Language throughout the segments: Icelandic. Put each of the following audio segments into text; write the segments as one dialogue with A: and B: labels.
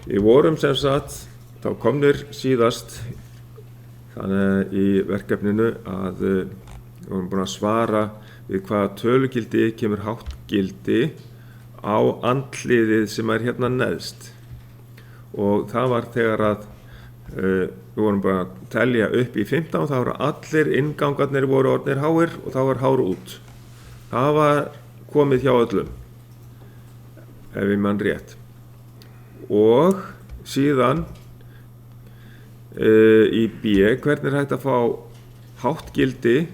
A: Við vorum sem sagt þá komnir síðast þannig í verkefninu að við vorum búin að svara við hvaða tölugildi kemur háttgildi á andliðið sem hérna neðst. Og það var þegar að við vorum bara að telja upp í 15, þá voru allir inngangarnir voru orðnir háir og þá var hár út. Það var komið hjá öllum, ef ég man rétt. Og síðan í B, hvernig hægt að fá háttgildi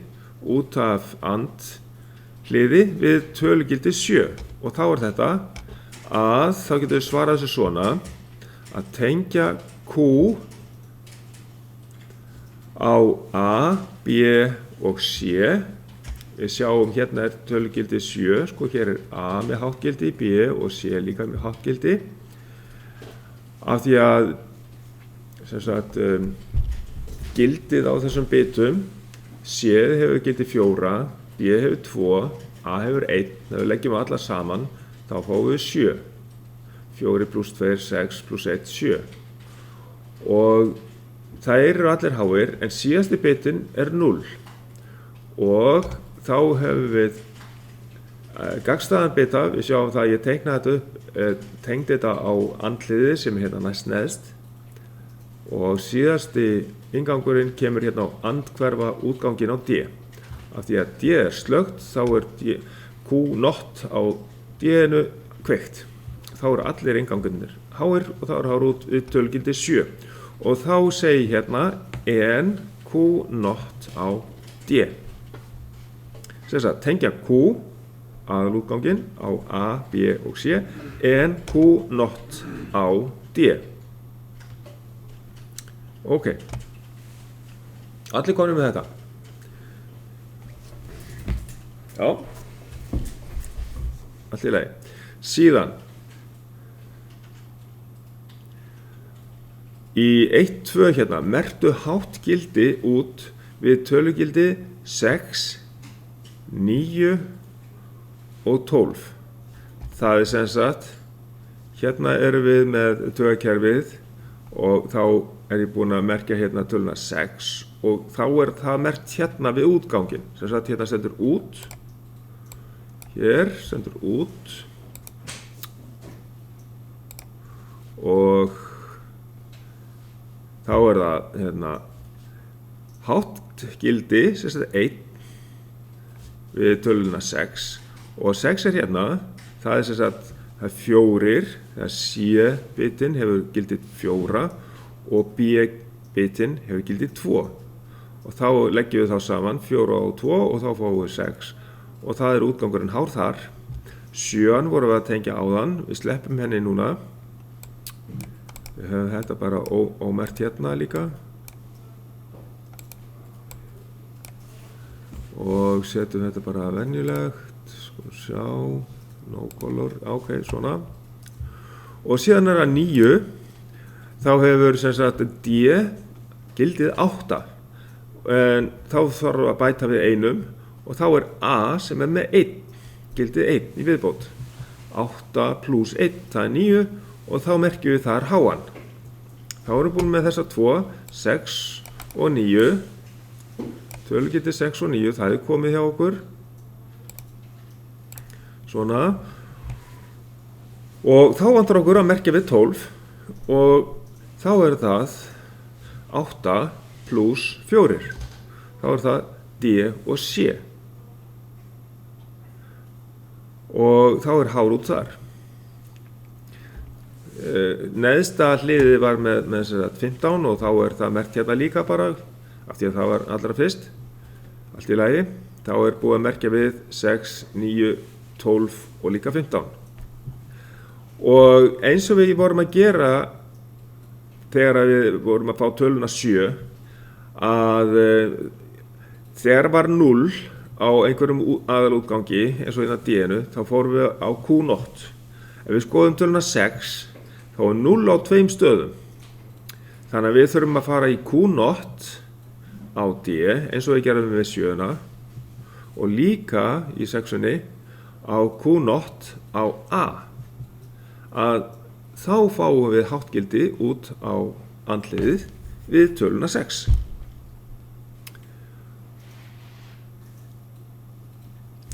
A: út af andliði við tölugildi 7. Og þá þetta að þá getum við svarað þessu svona að tengja Q á A, B og C. Við sjáum hérna tölugildi 7, sko hér A með háttgildi, B og C líka með háttgildi. Af því að sem sagt, gildið á þessum bitum, C hefur gildi 4, B hefur 2, A hefur 1, þegar við leggjum alla saman, þá fáum við 7. 4 plus 2, 6 plus 1, 7. Og það eru allir háir, en síðasti bitin er 0. Og þá hefur við gagnstæðan bita, við sjáum það að ég teikna þetta upp, tengdi þetta á andliðið sem er hérna næst neðst. Og síðasti inngangurinn kemur hérna á andhverfa útgangin á D. Af því að D er slögt, þá er Q0 á D-inu kveikt. Þá eru allir inngangurnir háir og þá er hár út við tölugildi 7. Og þá segi hérna en Q0 á D. Þess að tengja Q aðalútgangin á A, B og C en Q0 á D. Ok, allir komnir með þetta. Já, allt í lagi. Síðan, í 1-2 hérna, merktu háttgildi út við tölugildi 6, 9 og 12. Það er sem sagt, hérna erum við með taugakerfið og þá er ég búinn að merkja hérna töluna 6 og þá er það merkt hérna við útgangin. Sem sagt hérna stendur út, hér stendur út og þá er það hérna háttgildi, sem sagt 1 við töluna 6 og 6 er hérna, það er sem sagt það er 4, þegar C-bitin hefur gildið 4 og B-bitin hefur gildið 2. Og þá leggjum við þá saman 4 og 2 og þá fáum við 6. Og það er útgangurinn hár þar. 7 vorum við að tengja áðan, við sleppum henni núna. Við höfum þetta bara ómerkt hérna líka. Og setjum þetta bara venjulegt, sko sjá. No color, ok, svona. Og síðan er það 9, þá hefur sem sagt D gildið 8, en þá þarf að bæta við 1 og þá er A sem er með 1, gildið 1 í viðbót. 8 plus 1, það er 9 og þá merkjum við þar háan. Þá erum við búin með þessa 2, 6 og 9, tölugildi 6 og 9, það er komið hjá okkur. Svona, og þá vantar okkur að merkja við 12 og þá er það 8 plus 4, þá er það D og C og þá er hár út þar. Neðsta hliðið var með 15 og þá er það merkt hérna líka bara af því að það var allra fyrst, allt í lagi. Þá er búið að merkja við 6, 9, 12 og líka 15. Og eins og við vorum að gera þegar við vorum að fá töluna 7 að þegar var 0 á einhverjum aðalútgangi eins og hérna D-inu þá fórum við á Q0. Ef við skoðum töluna 6 þá er 0 á 2 stöðum. Þannig að við þurfum að fara í Q0 á D eins og við gerum við 7 og líka í 6-unni á Q0 á A. Að þá fáum við háttgildi út á andliðið við töluna 6.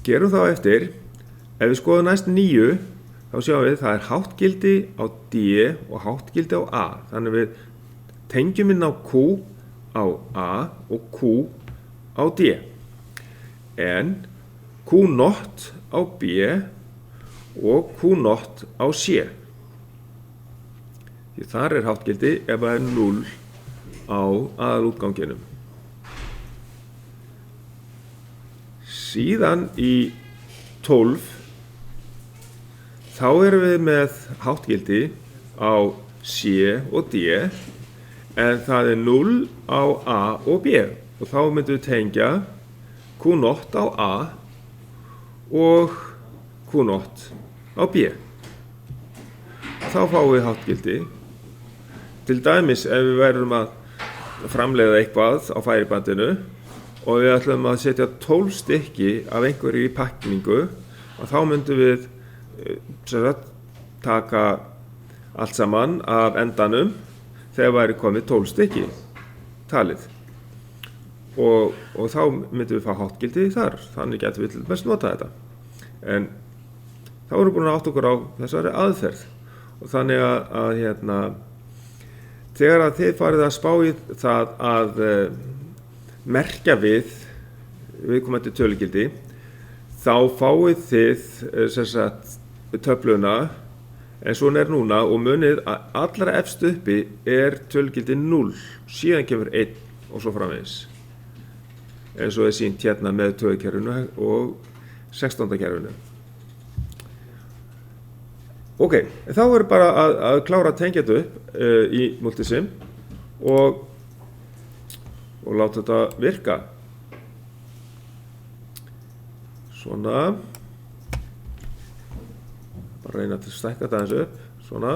A: Gerum þá eftir, ef við skoðum næst 9, þá sjáum við það er háttgildi á D og háttgildi á A. Þannig við tengjum inn á Q á A og Q á D. En Q0 á B og Q0 á C. Því þar er háttgildi ef það er 0 á aðalútganginum. Síðan í 12 þá erum við með háttgildi á C og D en það er 0 á A og B og þá myndum við tengja Q0 á A og Q0 á B. Þá fáum við háttgildi. Til dæmis ef við verðum að framleiða eitthvað á færibandinu og við ætlum að setja 12 stykki af einhverju í pakningu og þá myndum við taka allt saman af endanum þegar væri komið 12 stykki talið og þá myndum við fá háttgildi þar, þannig getum við til dæmis nota þetta. En þá erum við búin að átta okkur á þessari aðferð og þannig að þegar að þið farið að spá í það að merkja við viðkomandi tölugildi þá fáið þið töfluna en svona er núna og munið að allra efst uppi er tölugildi 0, síðan kemur 1 og svo framvegis eins og er sýnt hérna með 2-kerfinu og 16. kerfinu. Ok, þá er bara að klára að tengja þetta upp í Multisim og láta þetta virka. Svona. Bara reyna að stækka þetta aðeins upp. Svona.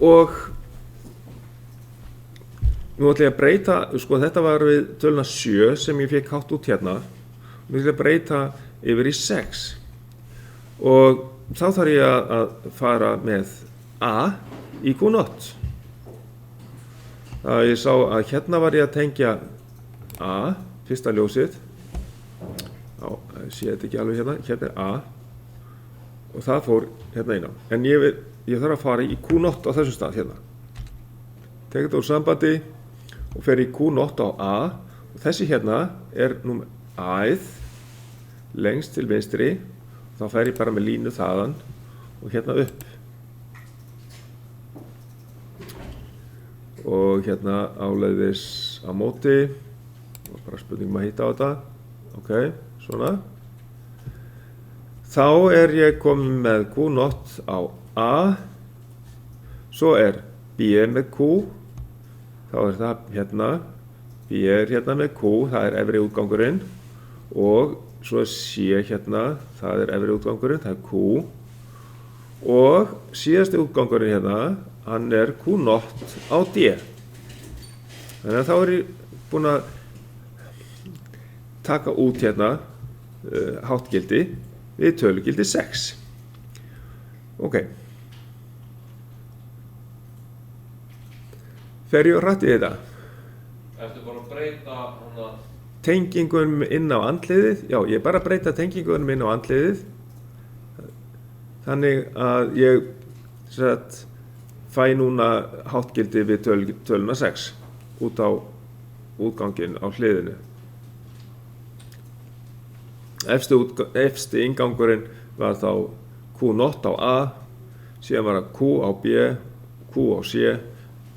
A: Og nú ætla ég að breyta, sko þetta var við töluna 7 sem ég fekk hátt út hérna. Nú ætla ég að breyta yfir í 6. Og þá þarf ég að fara með A í Q0. Það ég sá að hérna var ég að tengja A, fyrsta ljósið. Já, ég sé þetta ekki alveg hérna. Hérna er A. Og það fór hérna inn á. En ég þarf að fara í Q0 á þessum stað hérna. Tekja þetta úr sambandi og fer í Q0 á A. Og þessi hérna er númer A-ið lengst til vinstri. Þá fer ég bara með línu þaðan og hérna upp. Og hérna áleiðis á móti. Og bara spurningum að hitta á þetta. Ok, svona. Þá er ég komið með Q0 á A. Svo er B með Q. Þá er það hérna. B er hérna með Q, það er efri útgangurinn. Og svo er C hérna, það er efri útgangurinn, það er Q. Og síðasti útgangurinn hérna, hann er Q0 á D. Þannig að þá er ég búin að taka út hérna háttgildi við tölugildi 6. Ok. Fer ég rætt í þetta?
B: Ertu bara að breyta hana
A: tengingunum inn á andliðið, já ég bara breyta tengingunum inn á andliðið þannig að ég fæ núna háttgildi við töluna 6 út á útganginn á hliðinu. Efsti inngangurinn var þá Q0 á A, síðan var það Q á B, Q á C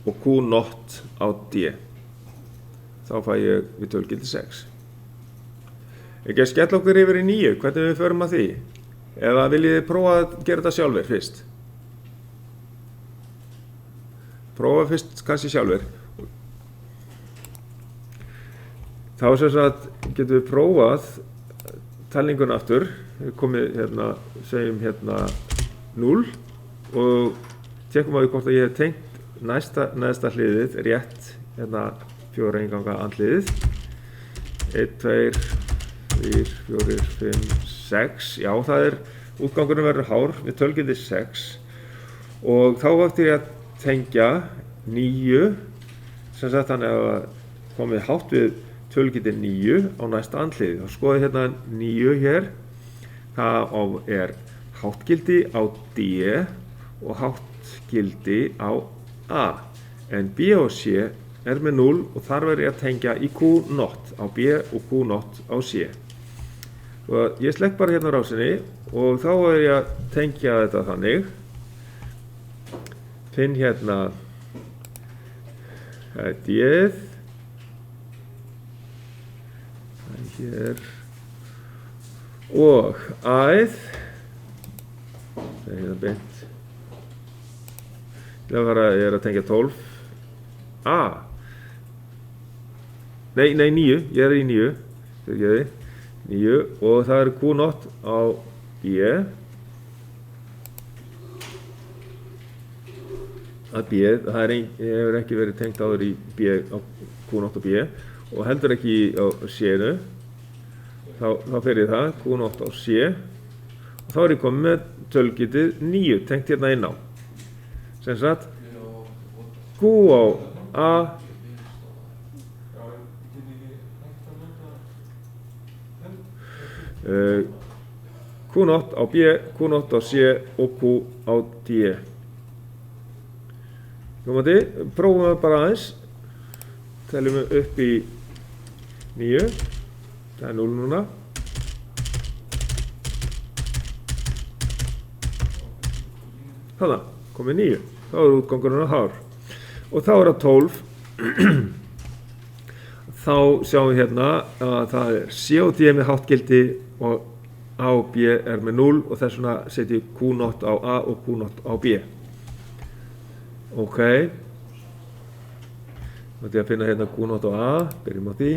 A: og Q0 á D. Þá fæ ég við tölugildi 6. Ekki að skella okkur yfir í 9, hvernig við förum að því? Eða viljið þið prófa að gera þetta sjálfur fyrst? Prófa fyrst kannski sjálfur. Þá sem sagt getum við prófað talningun aftur. Við komið hérna, segjum hérna 0 og tekum að við hvort að ég hef tengt neðsta hliðið rétt hérna 4 einganga andliðið. 1, 2, 3, 4, 5, 6. Já, það er, útgangurinn verður hár við tölugildi 6 og þá ætti ég að tengja 9 sem sagt þannig að komið hátt við tölugildi 9 á næsta andliði. Þá skoðið hérna 9 hér, það er háttgildi á D og háttgildi á A, en B og C er með 0 og þar verður ég að tengja í Q0 á B og Q0 á C. Og ég slekk bara hérna rásinni og þá verður ég að tengja þetta þannig. Finn hérna D-ið, hér, og A-ið, það er hérna beint. Ég er að tengja 12. A. Nei, 9, ég er í 9, fyrir 9, og það er Q0 á B, það hefur ekki verið tengt áður í B, á Q0 og B, og heldur ekki á C-nu, þá fer ég það, Q0 á C, og þá er ég komið með tölugildið 9 tengt hérna inn á. Sem sagt, Q á A, Q0 á B, Q0 á C og Q á D. Prófum við bara aðeins, teljum við upp í 9, það er 0 núna. Þannig, komið 9, þá er útgangurinn á hár. Og þá er það 12, þá sjáum við hérna að það er C og D með háttgildi og A og B er með 0 og þess vegna setjum ég Q0 á A og Q0 á B. Ok, þá ætlum ég að finna hérna Q0 á A, byrjum á því.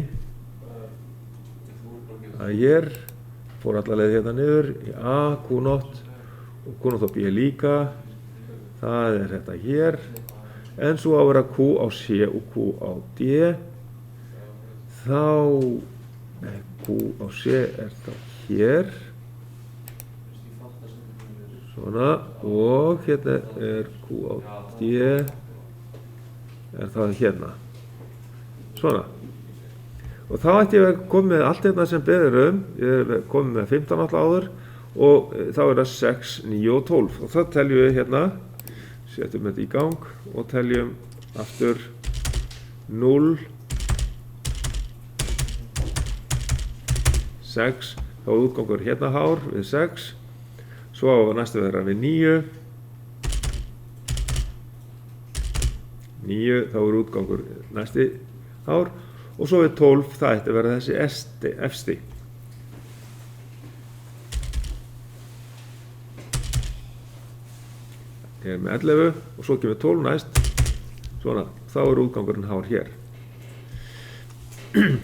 A: Það er hér, fór alla leið hérna niður í A, Q0 og Q0 á B líka. Það er þetta hér, en svo að vera Q á C og Q á D. Þá, Q á C er það hér, svona, og hérna er Q á D, er það hérna, svona. Og þá ætti ég að koma með allt hérna sem beðið ég hef komið með 15 alltaf áður, og þá er það 6, 9 og 12. Og þá teljum við hérna, setjum þetta í gang og teljum aftur 0, 6, þá er útgangur hérna hár við 6, svo á næstu vera við 9, 9, þá er útgangur næsti hár, og svo við 12, það ætti að vera þessi efsti. Ég er með 11 og svo kemur 12 næst, svona, þá er útgangurinn hár hér.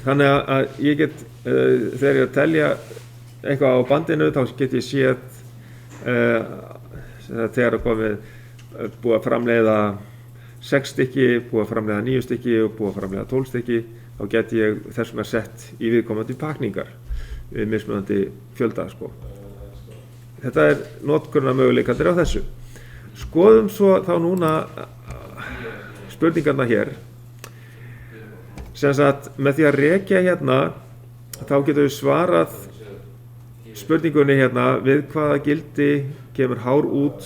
A: Þannig að ég get, þegar ég að telja eitthvað á bandinu, þá get ég séð þegar búið að framleiða 6 stykki, búið að framleiða 9 stykki og búið að framleiða 12 stykki, þá get ég þessum að sett í viðkomandi pakningar við mismunandi fjölda, sko. Þetta er notkunarmöguleikarnir á þessu. Skoðum svo þá núna spurningarna hér. Sem sagt, með því að rekja hérna, þá getum við svarað spurningunni hérna við hvaða gildi kemur hár út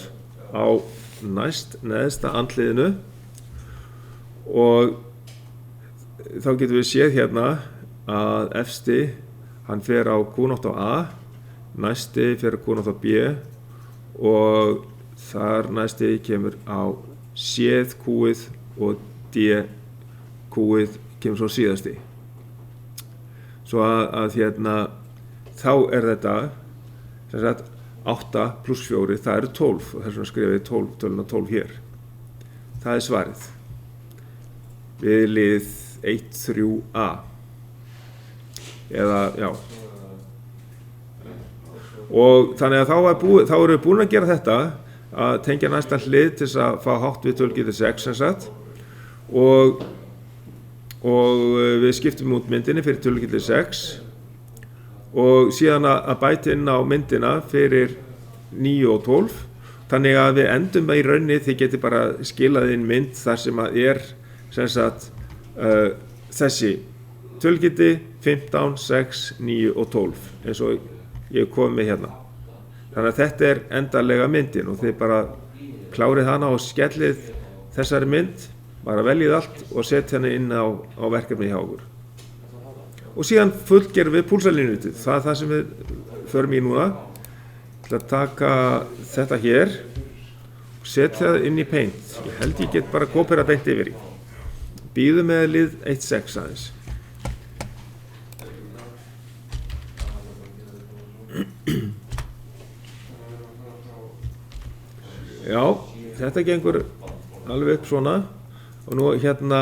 A: á næst neðsta andliðinu, og þá getum við séð hérna að efsti, hann fer á Q0 á A, næsti fer á Q0 á B og þar næsti kemur á C-ið, Q-ið og D, Q-ið kemur svo síðasti. Svo að hérna, þá er þetta, sem sagt, 8 pluss 4, það eru 12, og þess vegna skrifa ég 12, töluna 12 hér. Það er svarið. Við lið 1-3a. Eða, já. Og þannig að þá erum við búin að gera þetta, að tengja næsta hlið til þess að fá hátt við tölugildi 6 sem sagt, og við skiptum út myndinni fyrir tölugildi 6 og síðan að bæta inn á myndina fyrir 9 og 12. þannig að við endum í rauninni, þið getið bara skilað inn mynd þar sem að sem sagt þessi tölgildi 15, 6, 9 og 12 eins og ég kom með hérna. Þannig að þetta endanlega myndin og þið bara klárið hana og skellið þessari mynd, bara veljið allt og setja henni inn á verkefni hjá okkur. Og síðan fullgerum við púlsalínutið, það er það sem við förum í núna. Til að taka þetta hér og setja það inn í Paint. Ég held ég get bara kópera beint yfir í. Býðum með lið 1.6 aðeins. Já, þetta gengur alveg upp svona og nú hérna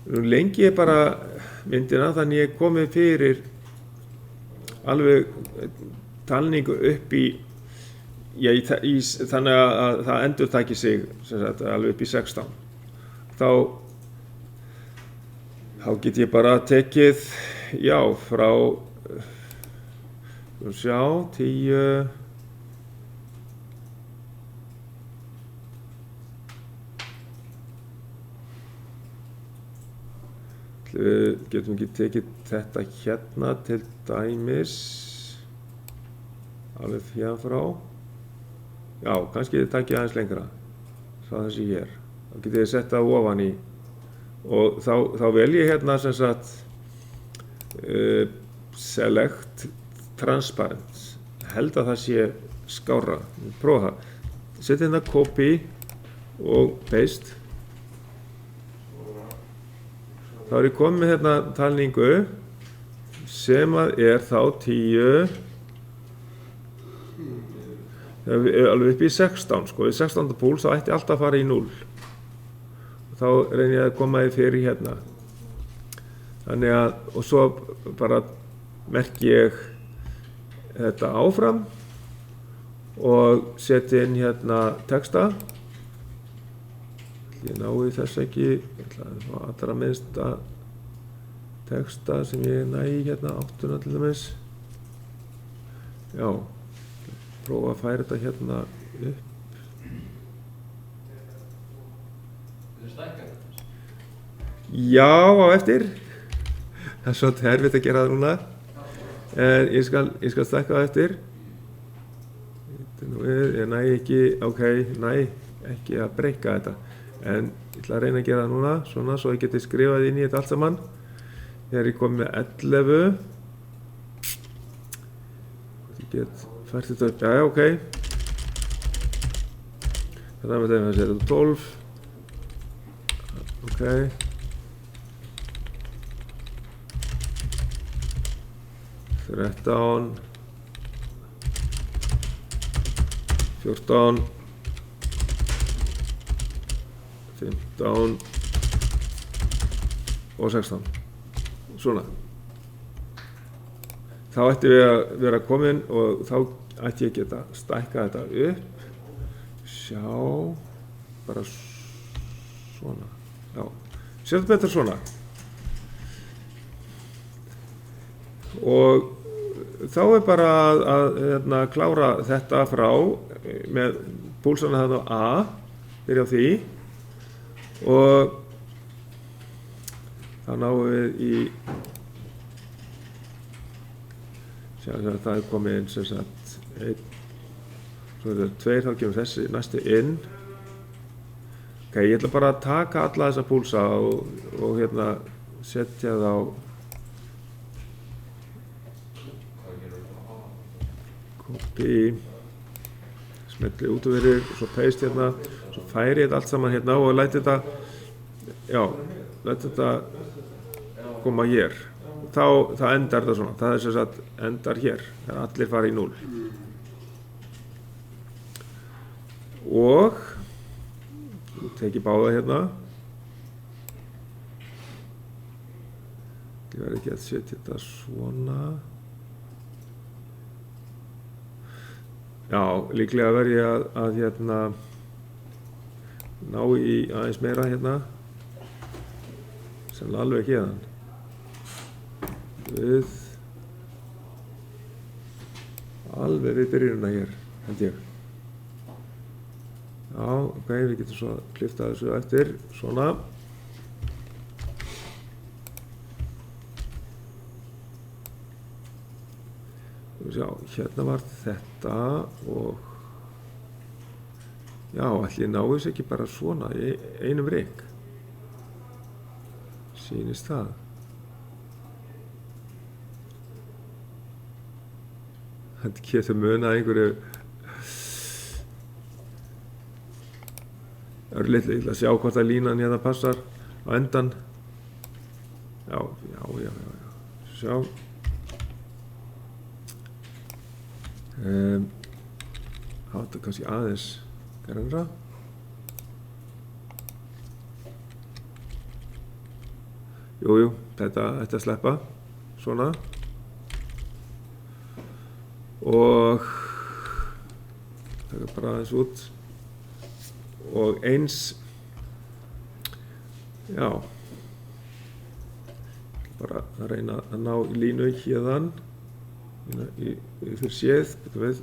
A: lengi ég bara myndina þannig ég komið fyrir alveg talningu upp í þannig að það endurtaki sig sagt, alveg upp í 16 þá get ég bara tekið frá sjá 10 við getum ekki tekið þetta hérna til dæmis alveg hérna frá kannski þið takið aðeins lengra frá þessi hér þá getið þið sett það ofan í og þá vel ég hérna sem sagt select transparent held að það sé skárra prófa það setja hérna copy og paste þá ég komið með hérna talningu sem að þá 10 alveg upp í 16 sko, við 16. púls þá ætti alltaf að fara í 0 og þá reyni ég að koma því fyrir hérna þannig að og svo bara merki ég þetta áfram og setja inn hérna texta ég nái þess ekki ég ætla að fá allra minnsta texta sem ég næ hérna 8 til dæmis prófa að færa þetta hérna upp á eftir það er svolítið erfitt að gera það núna en ég skal stækka það eftir ég næ ekki næ ekki að breyka þetta en ég ætla að reyna að gera það núna svona svo ég geti skrifað inn í þetta allt saman þegar ég kom með 11 ég get fært þetta upp þetta með þeim að setja 12 13 14 15 og 16 svona þá ætti við að vera komin og þá ætti ég að geta stækka þetta upp sjá bara svona setja betur svona og þá bara að klára þetta frá með púlsana þarna á A byrja á því og þá náum við í það er komið inn sem sagt 1 svo er það 2 þá kemur þessi næstu inn ég ætla bara að taka alla þessa púlsa og hérna setja þá copy smelli út og verið svo paste hérna svo færi ég þetta allt saman hérna og læti þetta koma hér þá endar þetta svona það er sem sagt endar hér þegar allir fara í 0 og teki báða hérna ég verði ekki að setja þetta svona líklega verði ég að hérna ná í aðeins meira hérna sem alveg hérna alveg við byrjunina hér held ég Já, ok, við getum svo kliftað þessu eftir, svona. Já, hérna var þetta og já, ætli ég náu þessu ekki bara svona í einum rykk. Sýnist það. Þetta getur munað einhverju örlítið, ég ætla að sjá hvort að línan hérna passar á endan. Já. Sjá. Þetta kannski aðeins grænra. Jú, þetta sleppa, svona. Og taka bara aðeins út. Og eins, já, bara að reyna að ná í línu hérðan, fyrir séð, getum við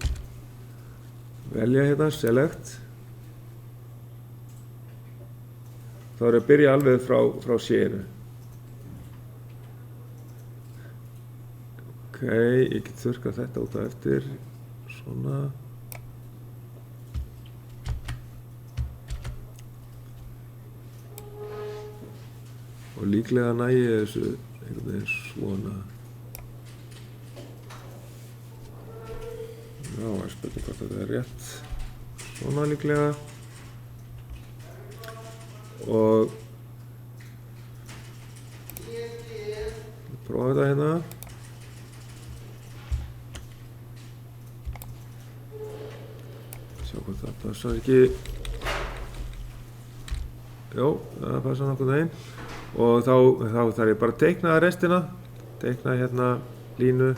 A: velja hérna, select. Þá er að byrja alveg frá séinu. Ok, ég get þurrkað þetta út af eftir, svona. Og líklega næ ég þessu einhvern veginn svona. Já, ég spurning hvort þetta er rétt. Svona líklega. Og prófa þetta hérna. Sjá hvort það passar ekki. Jó, það passar nokkuð veginn. Og þá þarf ég bara að teikna restina. Teikna hérna línu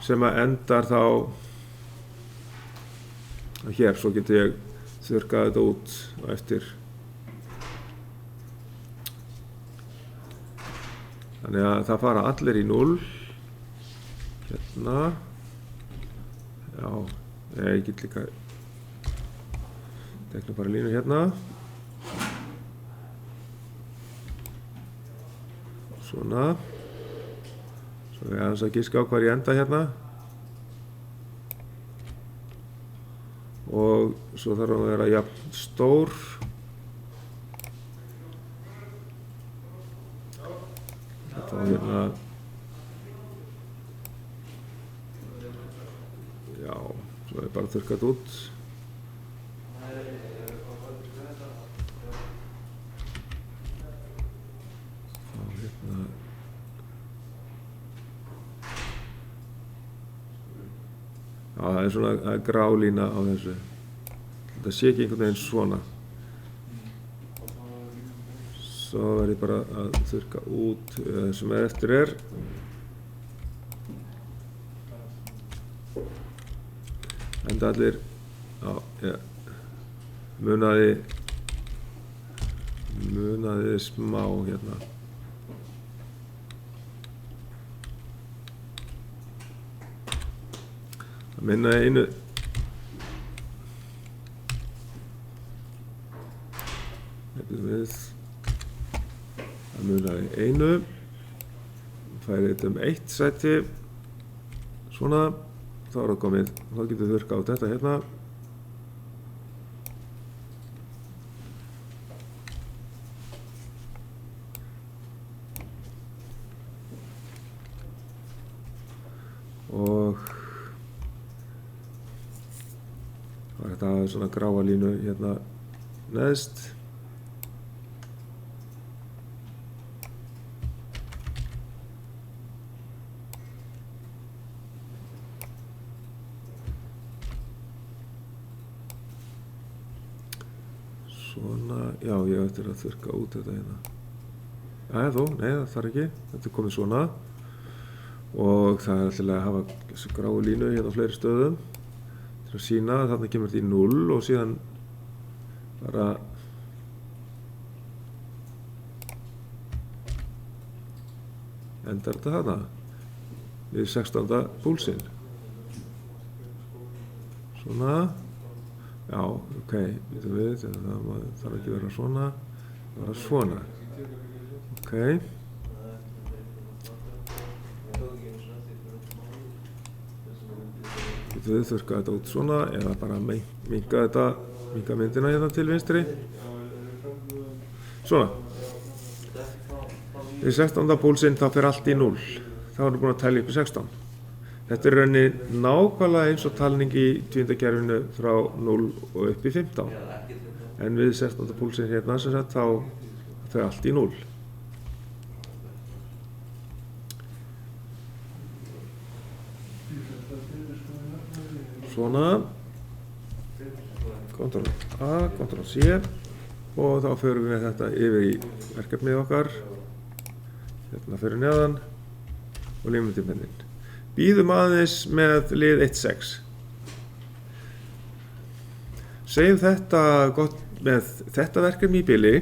A: sem að endar þá hér, svo getur ég þurrkað þetta út á eftir. Þannig að það fara allir í 0. Hérna. Já, ég get líka teikna bara línu hérna. Svona. Svo ég aðeins að giska á hvað ég enda hérna. Og svo þarf að vera jafn stór. Þetta var hérna. Já, svo er bara þurrkað út. Já, það er svona grá lína á þessu. Þetta sé ekki einhvern veginn svona. Svo verð ég bara að þurrka út það sem eftir er. Enda allir, já, munaði smá hérna. Minna einu. Það munaði einu. Færi þetta eitt sæti. Svona. Þá er það komið. Þá getur við þurrkað á þetta hérna. Og þetta er svona gráa línu hérna neðst. Svona, já, ég ætti að þurrka út þetta hérna. Þó, nei, það þarf ekki. Þetta er komið svona. Og það er alltaf að hafa þessu gráu línu hérna á fleiri stöðum. Til að sýna að þarna kemur þetta í 0 og síðan bara endar þetta þarna við 16. púlsinn. Svona. Já, ok, býtum við, það þarf ekki að vera svona, það var svona. Ok. Býtum við, þurrka þetta út svona, eða bara minnka myndina hérna til vinstri. Svona. Í 16. púlsinn þá fer allt í 0. Þá erum við búin að telja upp í 16. Þetta er rauninni nákvæmlega eins og talning í tvíundakerfinu frá 0 og upp í 15. En við 16. púlsinn hérna sem sagt þá fer allt í 0. Svona. Ctrl A, Ctrl C og þá förum við þetta yfir í verkefnið okkar. Hérna fyrir neðan og lífmyndipennin. Bíðum aðeins með lið 1.6. Segjum þetta gott með þetta verkefni í bili.